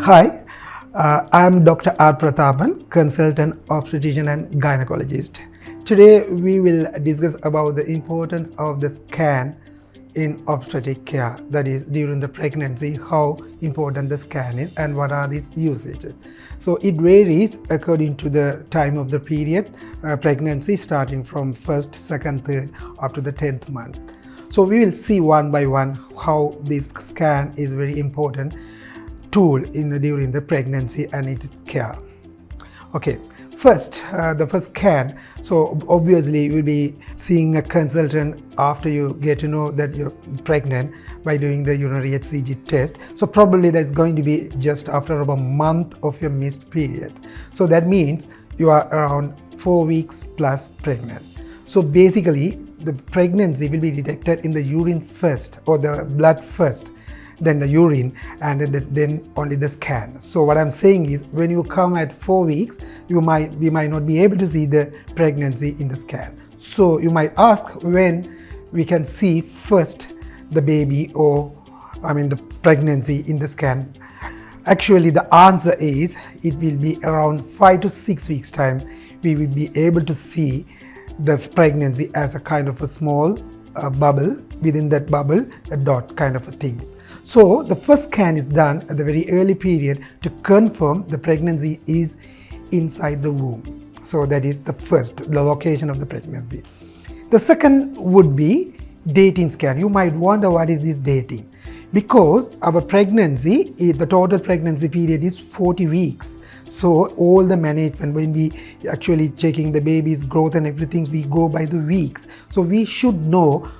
Hi, I'm Dr. R. Prathapan, consultant obstetrician and gynecologist. Today we will discuss about the importance of the scan in obstetric care, that is during the pregnancy, how important the scan is and what are its usages. So it varies according to the time of the period, pregnancy starting from 1st, 2nd, 3rd up to the 10th month. So we will see one by one how this scan is very important tool during the pregnancy and its care. Okay, first, the first scan. So obviously you will be seeing a consultant after you get to know that you're pregnant by doing the urinary HCG test. So probably that's going to be just after about a month of your missed period. So that means you are around 4 weeks plus pregnant. So basically the pregnancy will be detected in the urine first, or the blood first, then the urine, and then only the scan. So what I'm saying is, when you come at 4 weeks, we might not be able to see the pregnancy in the scan. So you might ask when we can see first the baby, or the pregnancy in the scan. Actually the answer is, it will be around 5 to 6 weeks time we will be able to see the pregnancy as a kind of a small bubble. Within that bubble, a dot kind of a things. So the first scan is done at the very early period to confirm the pregnancy is inside the womb. So that is the location of the pregnancy. The second would be dating scan. You might wonder, what is this dating? Because our pregnancy, the total pregnancy period is 40 weeks. So all the management, when we actually checking the baby's growth and everything, we go by the weeks. So we should know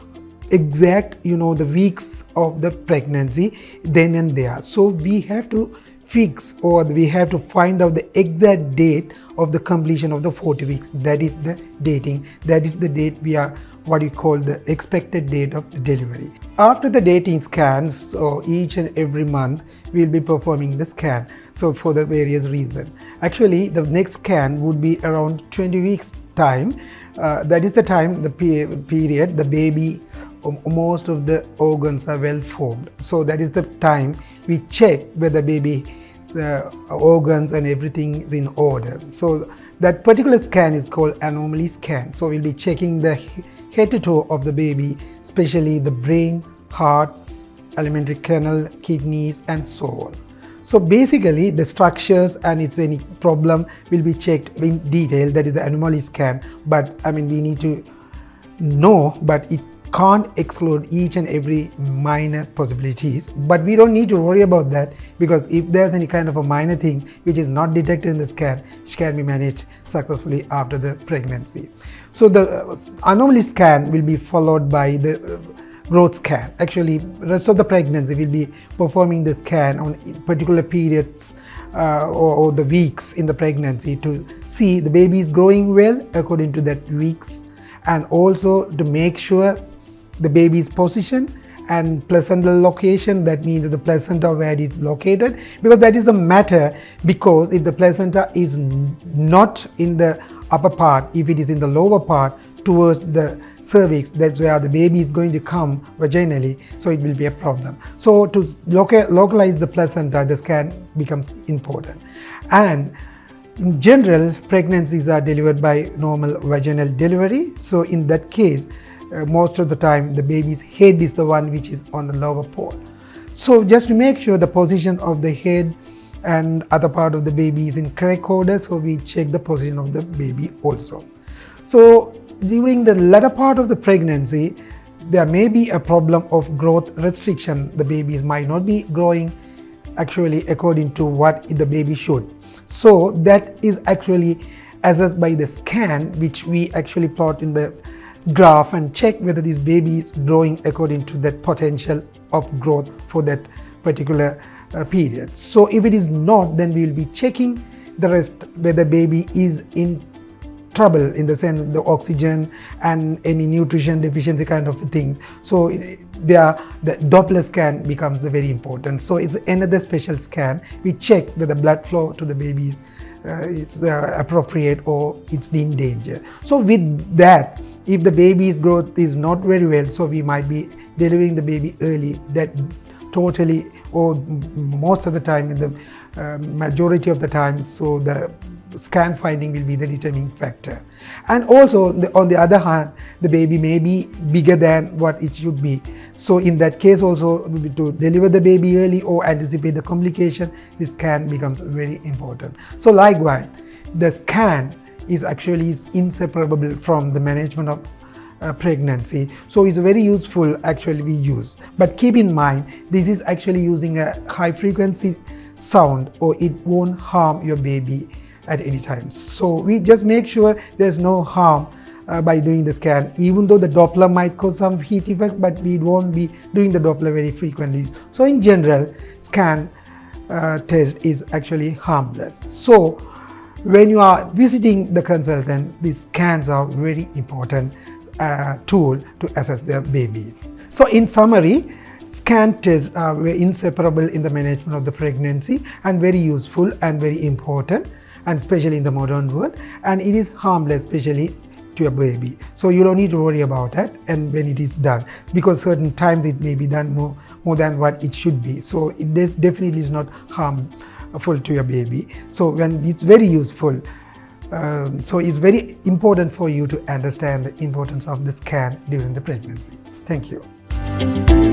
exact the weeks of the pregnancy then and there. So we have to fix, or we have to find out the exact date of the completion of the 40 weeks. That is the dating. That is the date we are what you call the expected date of delivery. After the dating scans, so each and every month we'll be performing the scan, so for the various reasons. Actually the next scan would be around 20 weeks time. That is the time, the period the baby, most of the organs are well formed. So that is the time we check whether baby organs and everything is in order. So that particular scan is called Anomaly scan. So we'll be checking the head to toe of the baby, especially the brain, heart, alimentary canal, kidneys, and so on. So basically the structures and its any problem will be checked in detail. That is the Anomaly scan. But we need to know, but it can't exclude each and every minor possibilities. But we don't need to worry about that, because if there's any kind of a minor thing which is not detected in the scan, which can be managed successfully after the pregnancy. So the Anomaly scan will be followed by the growth scan. Actually rest of the pregnancy will be performing the scan on particular periods or the weeks in the pregnancy to see the baby is growing well according to that weeks, and also to make sure the baby's position and placental location. That means the placenta where it is located, because that is a matter. Because if the placenta is not in the upper part, if it is in the lower part towards the cervix, that's where the baby is going to come vaginally, so it will be a problem. So to localize the placenta, the scan becomes important. And in general, pregnancies are delivered by normal vaginal delivery. So in that case, most of the time the baby's head is the one which is on the lower pole. So just to make sure the position of the head and other part of the baby is in correct order, so we check the position of the baby also. So during the latter part of the pregnancy, there may be a problem of growth restriction. The babies might not be growing actually according to what the baby should. So that is actually assessed by the scan, which we actually plot in the graph and check whether this baby is growing according to that potential of growth for that particular period. So if it is not, then we will be checking the rest, whether baby is in trouble in the sense of the oxygen and any nutrition deficiency kind of things. So the Doppler scan becomes very important. So it's another special scan. We check whether blood flow to the babies it's appropriate or it's in danger. So with that, if the baby's growth is not very well, so we might be delivering the baby early. That totally, or most of the time in the majority of the time, so the scan finding will be the determining factor. And also on the other hand, the baby may be bigger than what it should be. So in that case also, to deliver the baby early or anticipate the complication, the scan becomes very important. So likewise, the scan is actually inseparable from the management of pregnancy. So it's very useful actually we use. But keep in mind, this is actually using a high frequency sound, or it won't harm your baby at any time. So we just make sure there's no harm by doing the scan, even though the Doppler might cause some heat effect, but we won't be doing the Doppler very frequently. So in general, scan test is actually harmless. So when you are visiting the consultants, these scans are very important tool to assess their baby. So in summary, scan tests are very inseparable in the management of the pregnancy and very useful and very important, and especially in the modern world, and it is harmless, especially to a baby. So you don't need to worry about that, and when it is done, because certain times it may be done more than what it should be. So it definitely is not harmful to your baby. So when it's very useful, so it's very important for you to understand the importance of the scan during the pregnancy. Thank you.